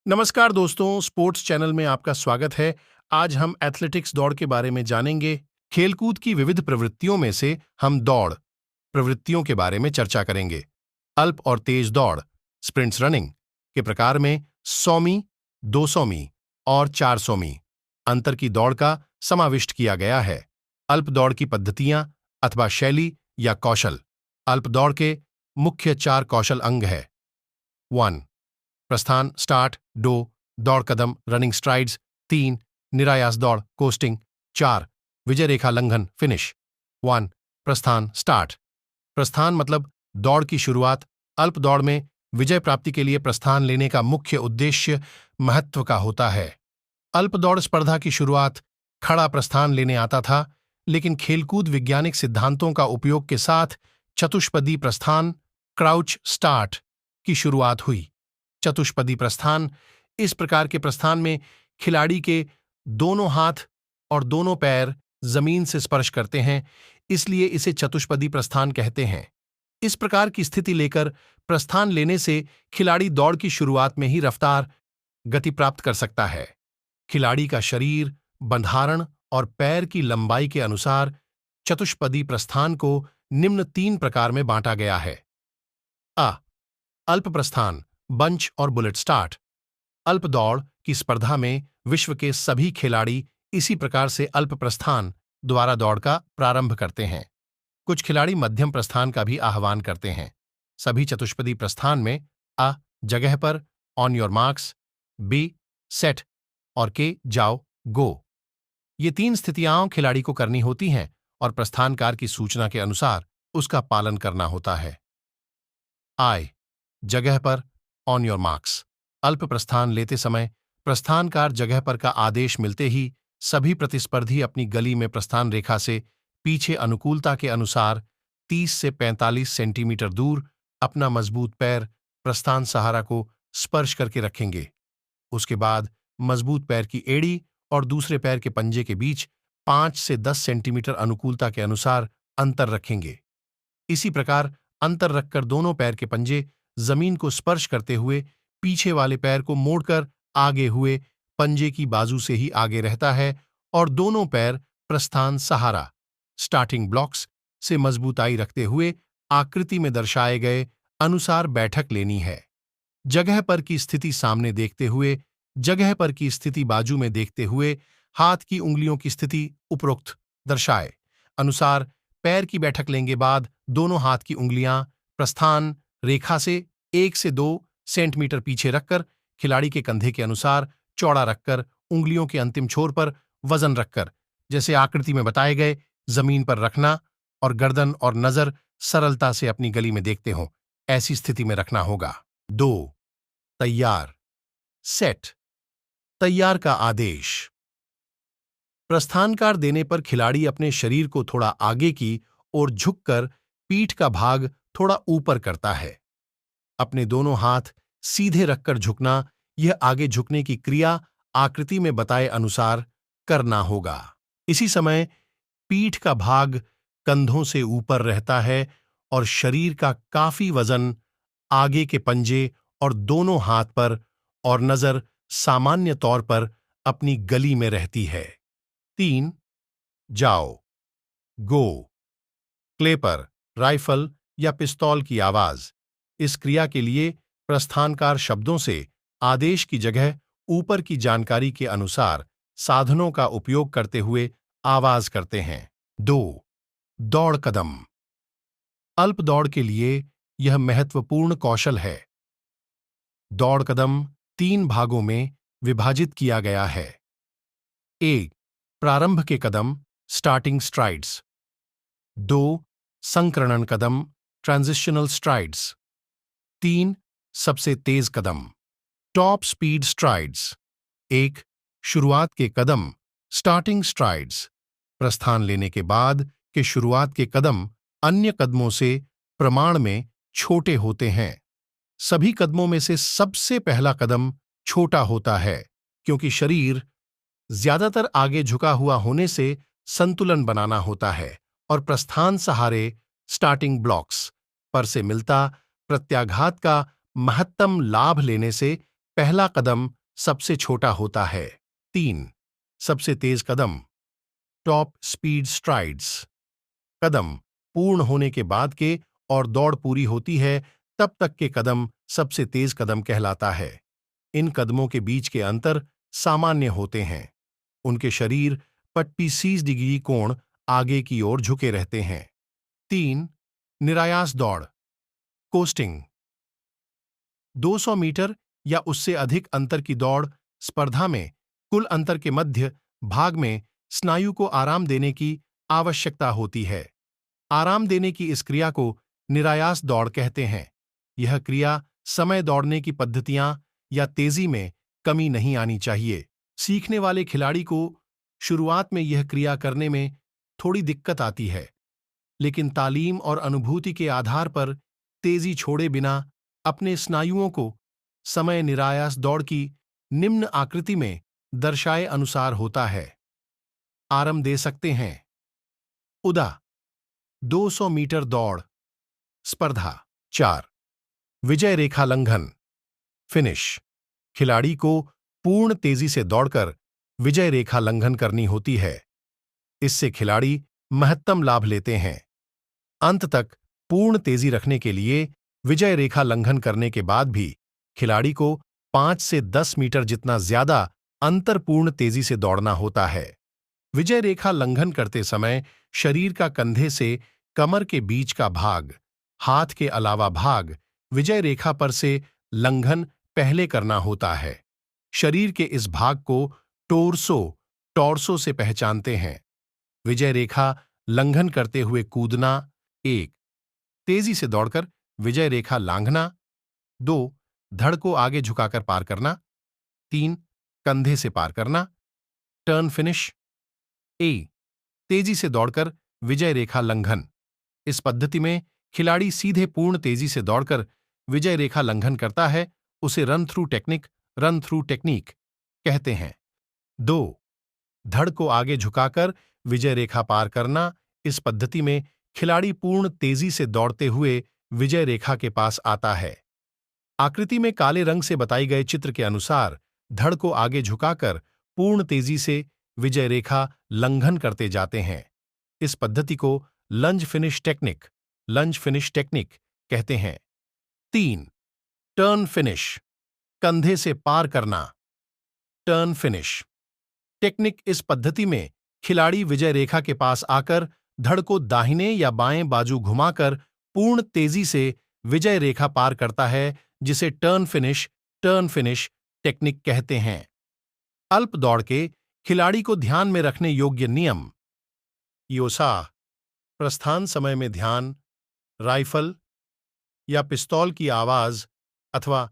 नमस्कार दोस्तों, sports channel में आपका स्वागत है। आज हम एथलेटिक्स दौड़ के बारे में जानेंगे। खेलकूद की विविध प्रवृत्तियों में से हम दौड़ प्रवृत्तियों के बारे में चर्चा करेंगे। अल्प और तेज दौड़ स्प्रिंट्स रनिंग के प्रकार में 100 मीं, 200 मीं और 400 मीं अंतर की दौड़ का समाविष्ट किया गया है। अल्प दौड़ की पद्धतियां अथवा शैली या कौशल। अल्प दौड़ के मुख्य 4 कौशल अंग है। 1. प्रस्थान स्टार्ट, 2. दौड़ कदम रनिंग स्ट्राइड्स, 3. निरायास दौड़ कोस्टिंग, 4. विजय रेखा लंघन फिनिश। 1. प्रस्थान स्टार्ट। प्रस्थान मतलब दौड़ की शुरुआत। अल्प दौड़ में विजय प्राप्ति के लिए प्रस्थान लेने का मुख्य उद्देश्य महत्व का होता है। अल्प दौड़ स्पर्धा की शुरुआत खड़ा प्रस्थान लेने आता था, लेकिन खेलकूद वैज्ञानिक सिद्धांतों का उपयोग के साथ चतुष्पदी प्रस्थान क्राउच स्टार्ट की शुरुआत हुई। चतुष्पदी प्रस्थान इस प्रकार के प्रस्थान में खिलाड़ी के दोनों हाथ और दोनों पैर जमीन से स्पर्श करते हैं, इसलिए इसे चतुष्पदी प्रस्थान कहते हैं। इस प्रकार की स्थिति लेकर प्रस्थान लेने से खिलाड़ी दौड़ की शुरुआत में ही रफ्तार गति प्राप्त कर सकता है। खिलाड़ी का शरीर, बंधारण और पैर की लंबाई के अनुसार चतुष्पदी प्रस्थान को निम्न 3 प्रकार में बांटा गया है। अ. अल्प प्रस्थान बंच और बुलेट स्टार्ट। अल्प दौड़ की स्पर्धा में विश्व के सभी खिलाड़ी इसी प्रकार से अल्प प्रस्थान द्वारा दौड़ का प्रारंभ करते हैं। कुछ खिलाड़ी मध्यम प्रस्थान का भी आह्वान करते हैं। सभी चतुष्पदी प्रस्थान में अ. जगह पर, ऑन योर मार्क्स, बी. सेट और के. जाओ, गो। ये 3 स्थितियां खिलाड़ी को करनी होती हैं और प्रस्थानकार की सूचना के अनुसार उसका पालन करना होता है। आई. जगह पर, ऑन योर मार्क्स। अल्प प्रस्थान लेते समय प्रस्थानकार जगह पर का आदेश मिलते ही सभी प्रतिस्पर्धी अपनी गली में प्रस्थान रेखा से पीछे अनुकूलता के अनुसार 30 से 45 सेंटीमीटर दूर अपना मजबूत पैर प्रस्थान सहारा को स्पर्श करके रखेंगे। उसके बाद मजबूत पैर की एड़ी और दूसरे पैर के पंजे के बीच 5 से 10 सेंटीमीटर अनुकूलता के अनुसार अंतर रखेंगे। इसी प्रकार अंतर रखकर दोनों पैर के पंजे जमीन को स्पर्श करते हुए पीछे वाले पैर को मोड़कर आगे हुए पंजे की बाजू से ही आगे रहता है और दोनों पैर प्रस्थान सहारा स्टार्टिंग ब्लॉक्स से मजबूताई रखते हुए आकृति में दर्शाए गए अनुसार बैठक लेनी है। जगह पर की स्थिति सामने देखते हुए, जगह पर की स्थिति बाजू में देखते हुए, हाथ की उंगलियों की स्थिति उपरोक्त दर्शाए अनुसार पैर की बैठक लेंगे बाद दोनों हाथ की उंगलियां प्रस्थान रेखा से 1 से 2 सेंटीमीटर पीछे रखकर खिलाड़ी के कंधे के अनुसार चौड़ा रखकर उंगलियों के अंतिम छोर पर वजन रखकर जैसे आकृति में बताए गए जमीन पर रखना और गर्दन और नजर सरलता से अपनी गली में देखते हो, ऐसी स्थिति में रखना होगा। 2. तैयार सेट। तैयार का आदेश। प्रस्थानकार देने पर खिलाड़ी अपने शरीर को थोड़ा आगे की ओर झुककर पीठ का भाग थोड़ा ऊपर करता है। अपने दोनों हाथ सीधे रखकर झुकना, यह आगे झुकने की क्रिया आकृति में बताए अनुसार करना होगा। इसी समय पीठ का भाग कंधों से ऊपर रहता है और शरीर का काफी वजन आगे के पंजे और दोनों हाथ पर और नजर सामान्य तौर पर अपनी गली में रहती है। 3. जाओ, गो। क्लेपर, राइफल या पिस्तौल की आवाज। इस क्रिया के लिए प्रस्थानकार शब्दों से आदेश की जगह ऊपर की जानकारी के अनुसार साधनों का उपयोग करते हुए आवाज करते हैं। 2. दौड़ कदम। अल्प दौड़ के लिए यह महत्वपूर्ण कौशल है। दौड़ कदम 3 भागों में विभाजित किया गया है। 1. प्रारंभ के कदम स्टार्टिंग स्ट्राइड्स। 2. संकरणन कदम ट्रांजिशनल स्ट्राइड्स। 3. सबसे तेज कदम टॉप स्पीड स्ट्राइड्स। 1. शुरुआत के कदम स्टार्टिंग स्ट्राइड्स। प्रस्थान लेने के बाद के शुरुआत के कदम अन्य कदमों से प्रमाण में छोटे होते हैं। सभी कदमों में से सबसे पहला कदम छोटा होता है, क्योंकि शरीर ज्यादातर आगे झुका हुआ होने से संतुलन बनाना होता है और प्रस्थान सहारे स्टार्टिंग ब्लॉक्स पर से मिलता प्रत्याघात का महत्तम लाभ लेने से पहला कदम सबसे छोटा होता है। 3. सबसे तेज कदम, टॉप स्पीड स्ट्राइड्स। कदम पूर्ण होने के बाद के और दौड़ पूरी होती है तब तक के कदम सबसे तेज कदम कहलाता है। इन कदमों के बीच के अंतर सामान्य होते हैं। उनके शरीर 45 डिग्री कोण आगे की ओर झुके रहते हैं। 3. निरायास दौड़, कोस्टिंग। 200 मीटर या उससे अधिक अंतर की दौड़ स्पर्धा में कुल अंतर के मध्य भाग में स्नायु को आराम देने की आवश्यकता होती है। आराम देने की इस क्रिया को निरायास दौड़ कहते हैं। यह क्रिया समय दौड़ने की पद्धतियां या तेजी में कमी नहीं आनी चाहिए। सीखने वाले खिलाड़ी को शुरुआत में यह क्रिया करने में थोड़ी दिक्कत आती है, लेकिन तालीम और अनुभूति के आधार पर तेजी छोड़े बिना अपने स्नायुओं को समय निरायास दौड़ की निम्न आकृति में दर्शाए अनुसार होता है। आराम दे सकते हैं। उदा 200 मीटर दौड़ स्पर्धा। 4. विजय रेखा लंघन, फिनिश। खिलाड़ी को पूर्ण तेजी से दौड़कर विजय रेखा लंघन करनी होती है। इससे खिलाड़ी महत्तम लाभ लेते हैं। अंत तक पूर्ण तेजी रखने के लिए विजय रेखा लंघन करने के बाद भी खिलाड़ी को 5 से 10 मीटर जितना ज्यादा अंतर पूर्ण तेजी से दौड़ना होता है। विजय रेखा लंघन करते समय शरीर का कंधे से कमर के बीच का भाग, हाथ के अलावा भाग विजय रेखा पर से लंघन पहले करना होता है। शरीर के इस भाग को टॉर्सो से पहचानते हैं। विजय रेखा लंघन करते हुए कूदना। 1. तेजी से दौड़कर विजय रेखा लांघना। 2. धड़ को आगे झुकाकर पार करना। 3. कंधे से पार करना। Turn finish. तेजी से दौड़कर विजय रेखा लंघन। इस पद्धति में खिलाड़ी सीधे पूर्ण तेजी से दौड़कर विजय रेखा लंघन करता है, उसे रन थ्रू टेक्निक कहते हैं। 2. धड़ को आगे झुकाकर विजय रेखा पार करना। इस पद्धति में खिलाड़ी पूर्ण तेजी से दौड़ते हुए विजय रेखा के पास आता है। आकृति में काले रंग से बताई गए चित्र के अनुसार धड़ को आगे झुकाकर पूर्ण तेजी से विजय रेखा लंघन करते जाते हैं। इस पद्धति को लंज फिनिश टेक्निक कहते हैं। 3. टर्न फिनिश, कंधे से पार करना। Turn finish technique. इस पद्धति में खिलाड़ी विजय रेखा के पास आकर धड़ को दाहिने या बाएं बाजू घुमाकर पूर्ण तेजी से विजय रेखा पार करता है, जिसे टर्न फिनिश टेक्निक कहते हैं। अल्प दौड़ के खिलाड़ी को ध्यान में रखने योग्य नियम। योसा प्रस्थान समय में ध्यान राइफल या पिस्तौल की आवाज अथवा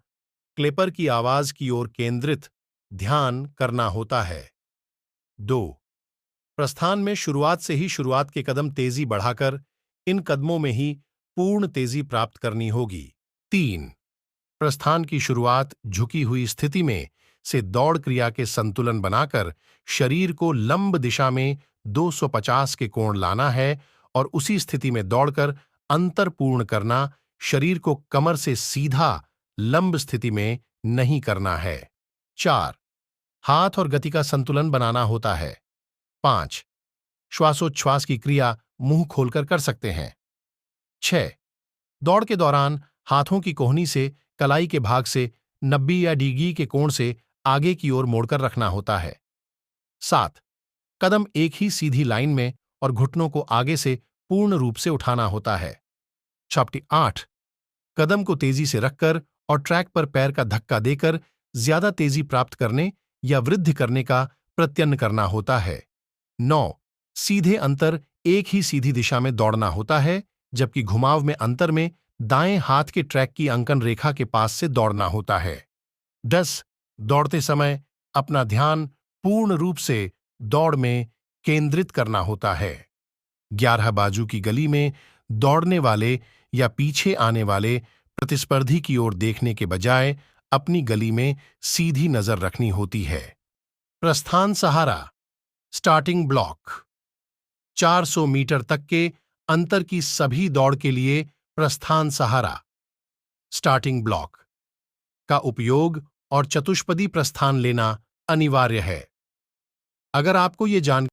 क्लेपर की आवाज की ओर केंद्रित ध्यान करना होता है। 2. प्रस्थान में शुरुआत के कदम तेजी बढ़ाकर इन कदमों में ही पूर्ण तेजी प्राप्त करनी होगी। 3. प्रस्थान की शुरुआत झुकी हुई स्थिति में से दौड़ क्रिया के संतुलन बनाकर शरीर को लंब दिशा में 250 के कोण लाना है और उसी स्थिति में दौड़कर अंतर पूर्ण करना। शरीर को कमर से सीधा लंब स्थिति में नहीं करना है। 4. हाथ और गति का संतुलन बनाना होता है। 5. श्वासोच्छ्वास की क्रिया मुंह खोलकर कर सकते हैं। 6. दौड़ के दौरान हाथों की कोहनी से कलाई के भाग से 90 या डिग्री के कोण से आगे की ओर मोड़कर रखना होता है। 7. कदम एक ही सीधी लाइन में और घुटनों को आगे से पूर्ण रूप से उठाना होता है। 8. कदम को तेजी से रखकर और ट्रैक पर पैर का धक्का देकर ज्यादा तेजी प्राप्त करने या वृद्धि करने का प्रत्यन्न करना होता है। 9. सीधे अंतर एक ही सीधी दिशा में दौड़ना होता है, जबकि घुमाव में अंतर में दाएं हाथ के ट्रैक की अंकन रेखा के पास से दौड़ना होता है। 10. दौड़ते समय अपना ध्यान पूर्ण रूप से दौड़ में केंद्रित करना होता है। 11. बाजू की गली में दौड़ने वाले या पीछे आने वाले प्रतिस्पर्धी की ओर देखने के बजाय अपनी गली में सीधी नजर रखनी होती है। प्रस्थान सहारा स्टार्टिंग ब्लॉक 400 मीटर तक के अंतर की सभी दौड़ के लिए प्रस्थान सहारा स्टार्टिंग ब्लॉक का उपयोग और चतुष्पदी प्रस्थान लेना अनिवार्य है। अगर आपको ये जान